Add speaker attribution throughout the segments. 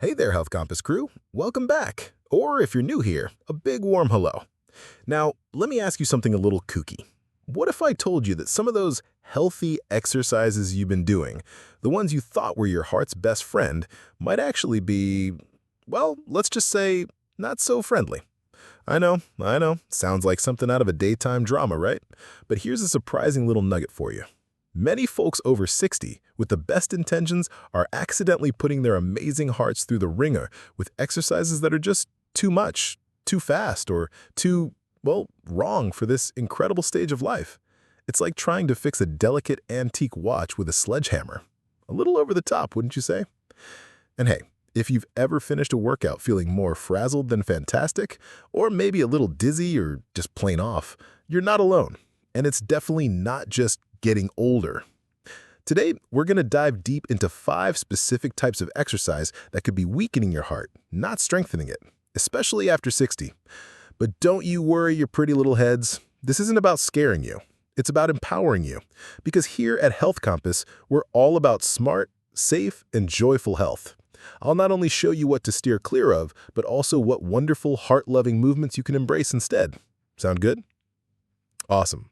Speaker 1: Hey there, Health Compass crew. Welcome back. Or if you're new here, a big warm hello. Now, let me ask you something a little kooky. What if I told you that some of those healthy exercises you've been doing, the ones you thought were your heart's best friend, might actually be, well, let's just say, not so friendly? I know, sounds like something out of a daytime drama, right? But here's a surprising little nugget for you. Many folks over 60, with the best intentions, are accidentally putting their amazing hearts through the ringer with exercises that are just too much, too fast, or too, well, wrong for this incredible stage of life. It's like trying to fix a delicate antique watch with a sledgehammer. A little over the top, wouldn't you say? And hey, if you've ever finished a workout feeling more frazzled than fantastic, or maybe a little dizzy or just plain off, you're not alone. And it's definitely not just getting older. Today, we're going to dive deep into 5 specific types of exercise that could be weakening your heart, not strengthening it, especially after 60. But don't you worry your pretty little heads. This isn't about scaring you. It's about empowering you. Because here at Health Compass, we're all about smart, safe, and joyful health. I'll not only show you what to steer clear of, but also what wonderful heart-loving movements you can embrace instead. Sound good? Awesome.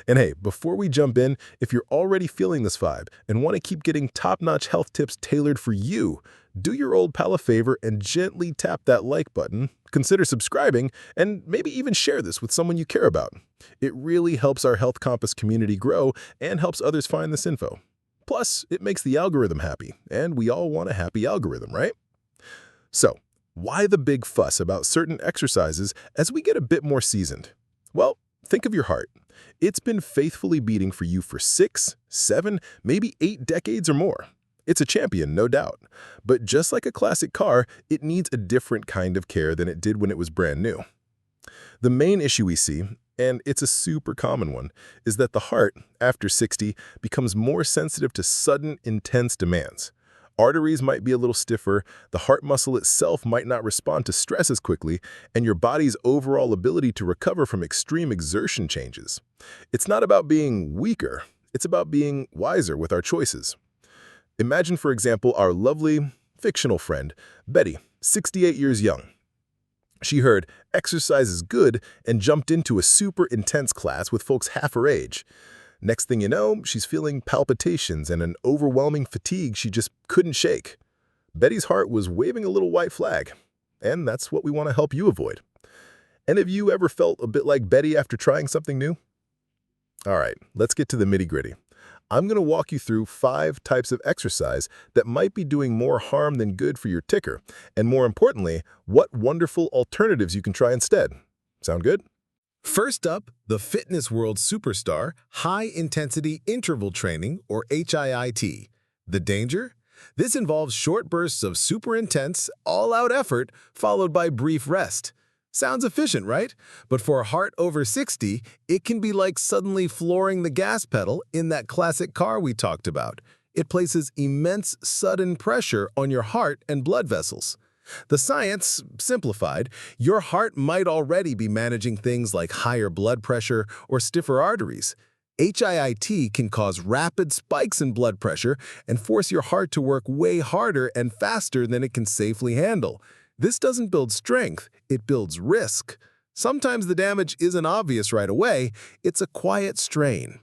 Speaker 1: And hey, before we jump in, if you're already feeling this vibe and want to keep getting top-notch health tips tailored for you, do your old pal a favor and gently tap that like button, consider subscribing, and maybe even share this with someone you care about. It really helps our Health Compass community grow and helps others find this info. Plus, it makes the algorithm happy, and we all want a happy algorithm, right? So, why the big fuss about certain exercises as we get a bit more seasoned? Well, think of your heart. It's been faithfully beating for you for 6, 7, maybe 8 decades or more. It's a champion, no doubt. But just like a classic car, it needs a different kind of care than it did when it was brand new. The main issue we see, and it's a super common one, is that the heart, after 60, becomes more sensitive to sudden, intense demands. Arteries might be a little stiffer, the heart muscle itself might not respond to stress as quickly, and your body's overall ability to recover from extreme exertion changes. It's not about being weaker, it's about being wiser with our choices. Imagine, for example, our lovely, fictional friend, Betty, 68 years young. She heard exercise is good and jumped into a super intense class with folks half her age. Next thing you know, she's feeling palpitations and an overwhelming fatigue she just couldn't shake. Betty's heart was waving a little white flag, and that's what we want to help you avoid. And have you ever felt a bit like Betty after trying something new? All right, let's get to the nitty-gritty. I'm going to walk you through 5 types of exercise that might be doing more harm than good for your ticker, and more importantly, what wonderful alternatives you can try instead. Sound good? First up, the fitness world superstar, high-intensity interval training, or HIIT. The danger? This involves short bursts of super intense, all-out effort followed by brief rest. Sounds efficient, right? But for a heart over 60, it can be like suddenly flooring the gas pedal in that classic car we talked about. It places immense sudden pressure on your heart and blood vessels. The science, simplified, your heart might already be managing things like higher blood pressure or stiffer arteries. HIIT can cause rapid spikes in blood pressure and force your heart to work way harder and faster than it can safely handle. This doesn't build strength, it builds risk. Sometimes the damage isn't obvious right away, it's a quiet strain.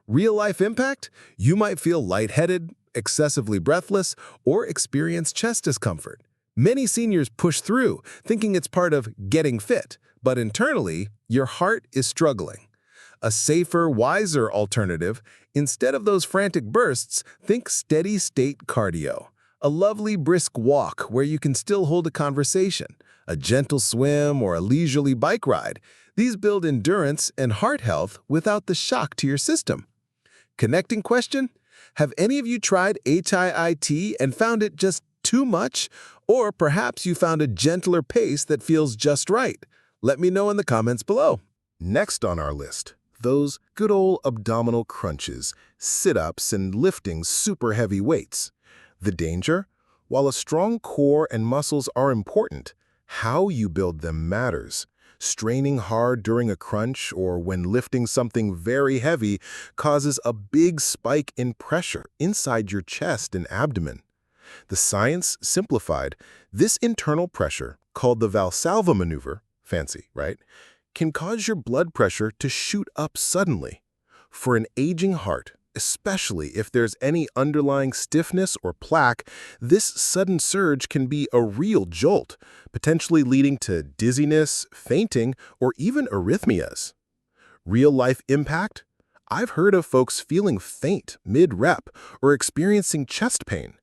Speaker 1: Real-life impact? You might feel lightheaded, excessively breathless, or experience chest discomfort. Many seniors push through, thinking it's part of getting fit, but internally, your heart is struggling. A safer, wiser alternative, instead of those frantic bursts, think steady-state cardio. A lovely brisk walk where you can still hold a conversation, a gentle swim, or a leisurely bike ride. These build endurance and heart health without the shock to your system. Connecting question? Have any of you tried HIIT and found it just too much? Or perhaps you found a gentler pace that feels just right? Let me know in the comments below. Next on our list, those good old abdominal crunches, sit-ups, and lifting super heavy weights. The danger? While a strong core and muscles are important, how you build them matters. Straining hard during a crunch or when lifting something very heavy causes a big spike in pressure inside your chest and abdomen. The science simplified, this internal pressure, called the Valsalva maneuver, fancy, right, can cause your blood pressure to shoot up suddenly. For an aging heart, especially if there's any underlying stiffness or plaque, this sudden surge can be a real jolt, potentially leading to dizziness, fainting, or even arrhythmias. Real-life impact? I've heard of folks feeling faint mid-rep or experiencing chest pain.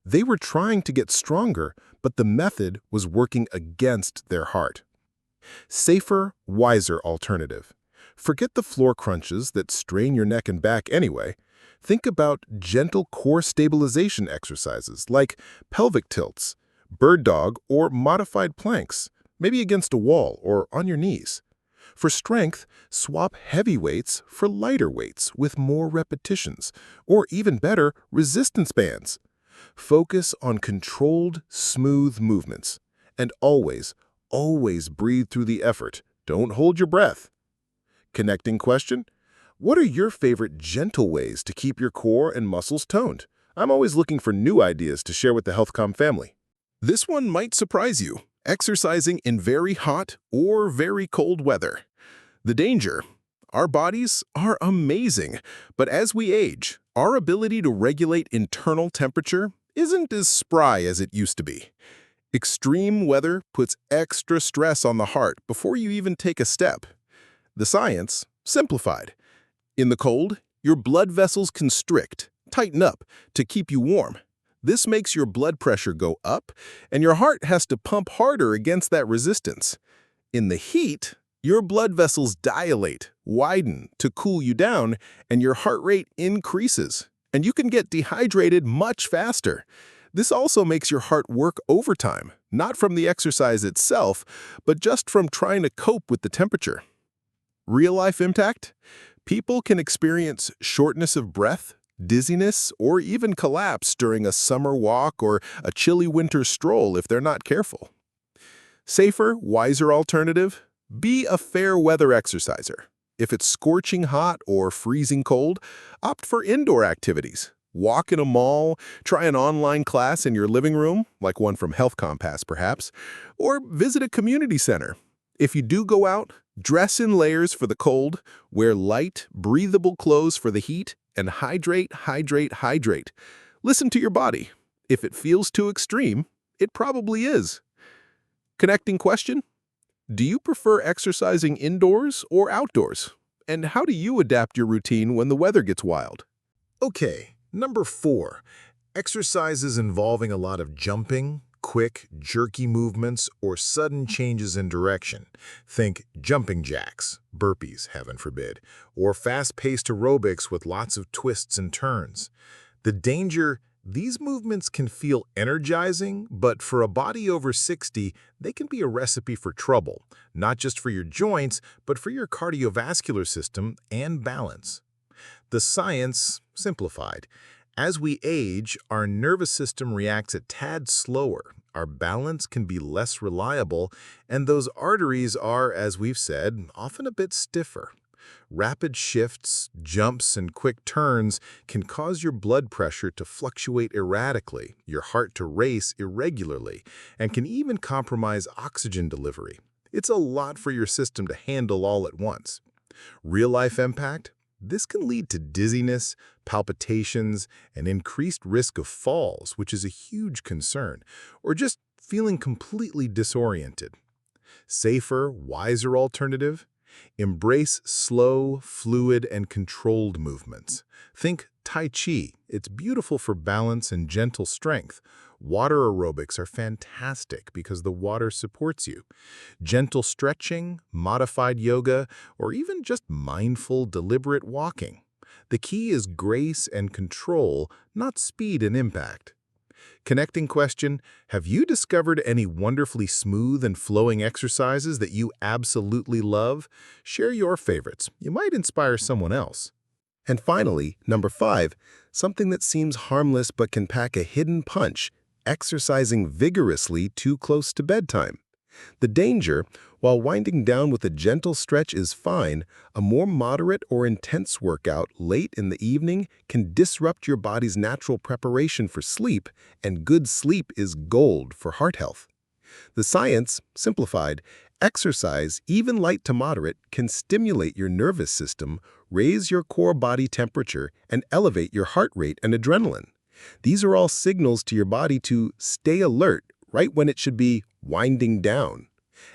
Speaker 1: They were trying to get stronger, but the method was working against their heart. Safer, wiser alternative. Forget the floor crunches that strain your neck and back anyway. Think about gentle core stabilization exercises like pelvic tilts, bird dog, or modified planks, maybe against a wall or on your knees. For strength, swap heavy weights for lighter weights with more repetitions, or even better, resistance bands. Focus on controlled, smooth movements. And always breathe through the effort. Don't hold your breath. Connecting question? What are your favorite gentle ways to keep your core and muscles toned? I'm always looking for new ideas to share with the HealthCom family. This one might surprise you. Exercising in very hot or very cold weather. The danger: our bodies are amazing, but as we age, our ability to regulate internal temperature isn't as spry as it used to be. Extreme weather puts extra stress on the heart before you even take a step. The science simplified. In the cold, your blood vessels constrict, tighten up to keep you warm. This makes your blood pressure go up, and your heart has to pump harder against that resistance. In the heat, your blood vessels dilate, widen to cool you down, and your heart rate increases, and you can get dehydrated much faster. This also makes your heart work overtime, not from the exercise itself, but just from trying to cope with the temperature. Real-life impact? People can experience shortness of breath, dizziness, or even collapse during a summer walk or a chilly winter stroll if they're not careful. Safer, wiser alternative? Be a fair weather exerciser. If it's scorching hot or freezing cold, opt for indoor activities. Walk in a mall, try an online class in your living room, like one from Health Compass perhaps, or visit a community center. If you do go out, dress in layers for the cold, wear light, breathable clothes for the heat, and hydrate. Listen to your body. If it feels too extreme, it probably is. Connecting question? Do you prefer exercising indoors or outdoors? And how do you adapt your routine when the weather gets wild? Okay, number 4. Exercises involving a lot of jumping, quick, jerky movements, or sudden changes in direction. Think jumping jacks, burpees, heaven forbid, or fast-paced aerobics with lots of twists and turns. The danger: these movements can feel energizing, but for a body over 60, they can be a recipe for trouble, not just for your joints, but for your cardiovascular system and balance. The science simplified. As we age, our nervous system reacts a tad slower, our balance can be less reliable, and those arteries are, as we've said, often a bit stiffer. Rapid shifts, jumps, and quick turns can cause your blood pressure to fluctuate erratically, your heart to race irregularly, and can even compromise oxygen delivery. It's a lot for your system to handle all at once. Real-life impact? This can lead to dizziness, palpitations, and increased risk of falls, which is a huge concern, or just feeling completely disoriented. Safer, wiser alternative? Embrace slow, fluid, and controlled movements. Think Tai Chi. It's beautiful for balance and gentle strength. Water aerobics are fantastic because the water supports you. Gentle stretching, modified yoga, or even just mindful, deliberate walking. The key is grace and control, not speed and impact. Connecting question: have you discovered any wonderfully smooth and flowing exercises that you absolutely love? Share your favorites. You might inspire someone else. And finally, number 5, something that seems harmless but can pack a hidden punch: exercising vigorously too close to bedtime. The danger, while winding down with a gentle stretch is fine, a more moderate or intense workout late in the evening can disrupt your body's natural preparation for sleep, and good sleep is gold for heart health. The science, simplified, exercise, even light to moderate, can stimulate your nervous system, raise your core body temperature, and elevate your heart rate and adrenaline. These are all signals to your body to stay alert right when it should be winding down.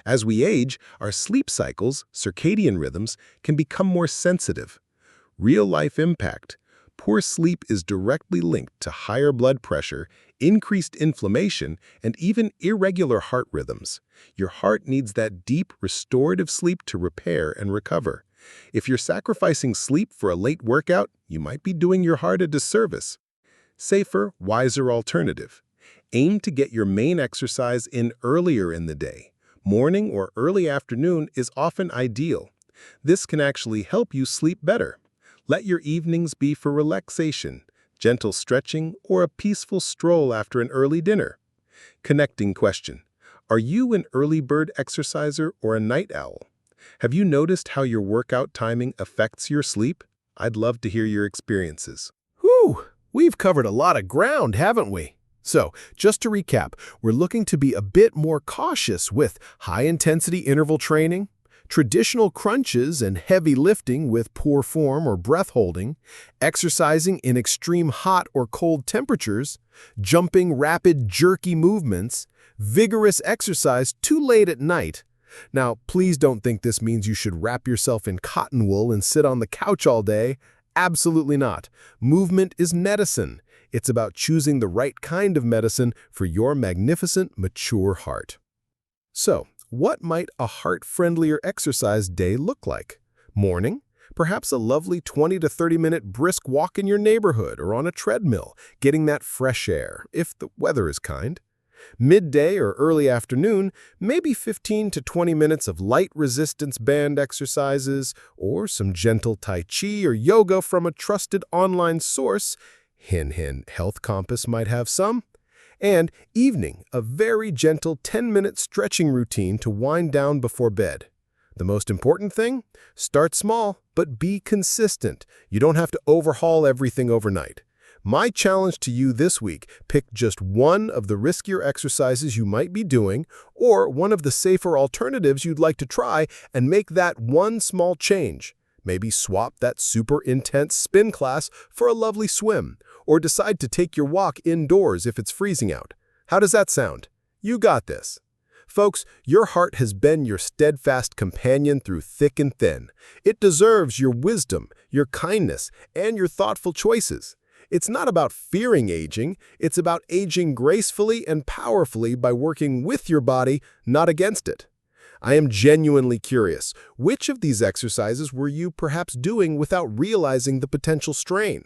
Speaker 1: As we age, our sleep cycles, circadian rhythms, can become more sensitive. Real-life impact. Poor sleep is directly linked to higher blood pressure, increased inflammation, and even irregular heart rhythms. Your heart needs that deep, restorative sleep to repair and recover. If you're sacrificing sleep for a late workout, you might be doing your heart a disservice. Safer, wiser alternative. Aim to get your main exercise in earlier in the day. Morning or early afternoon is often ideal. This can actually help you sleep better. Let your evenings be for relaxation, gentle stretching, or a peaceful stroll after an early dinner. Connecting question. Are you an early bird exerciser or a night owl? Have you noticed how your workout timing affects your sleep? I'd love to hear your experiences.
Speaker 2: Whew! We've covered a lot of ground, haven't we? So, just to recap, we're looking to be a bit more cautious with high-intensity interval training, traditional crunches and heavy lifting with poor form or breath holding, exercising in extreme hot or cold temperatures, jumping rapid jerky movements, vigorous exercise too late at night. Now, please don't think this means you should wrap yourself in cotton wool and sit on the couch all day. Absolutely not. Movement is medicine. It's about choosing the right kind of medicine for your magnificent, mature heart. So, what might a heart-friendlier exercise day look like? Morning? Perhaps a lovely 20 to 30-minute brisk walk in your neighborhood or on a treadmill, getting that fresh air, if the weather is kind. Midday or early afternoon, maybe 15 to 20 minutes of light resistance band exercises or some gentle tai chi or yoga from a trusted online source. Hin, hin, Health Compass might have some. And evening, a very gentle 10-minute stretching routine to wind down before bed. The most important thing? Start small, but be consistent. You don't have to overhaul everything overnight. My challenge to you this week, pick just one of the riskier exercises you might be doing or one of the safer alternatives you'd like to try and make that one small change. Maybe swap that super intense spin class for a lovely swim, or decide to take your walk indoors if it's freezing out. How does that sound? You got this. Folks, your heart has been your steadfast companion through thick and thin. It deserves your wisdom, your kindness, and your thoughtful choices. It's not about fearing aging, it's about aging gracefully and powerfully by working with your body, not against it. I am genuinely curious, which of these exercises were you perhaps doing without realizing the potential strain?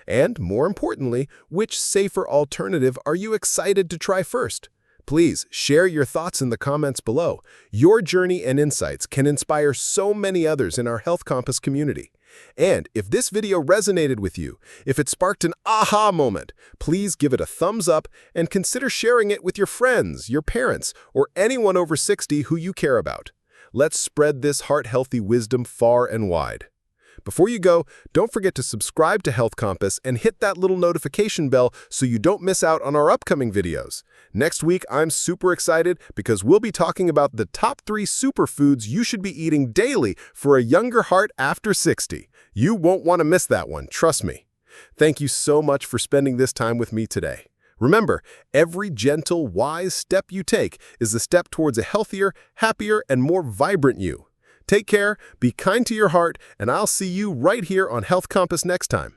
Speaker 2: And, more importantly, which safer alternative are you excited to try first? Please share your thoughts in the comments below. Your journey and insights can inspire so many others in our Health Compass community. And if this video resonated with you, if it sparked an aha moment, please give it a thumbs up and consider sharing it with your friends, your parents, or anyone over 60 who you care about. Let's spread this heart-healthy wisdom far and wide. Before you go, don't forget to subscribe to Health Compass and hit that little notification bell so you don't miss out on our upcoming videos. Next week, I'm super excited because we'll be talking about the top 3 superfoods you should be eating daily for a younger heart after 60. You won't want to miss that one, trust me. Thank you so much for spending this time with me today. Remember, every gentle, wise step you take is a step towards a healthier, happier, and more vibrant you. Take care, be kind to your heart, and I'll see you right here on Health Compass next time.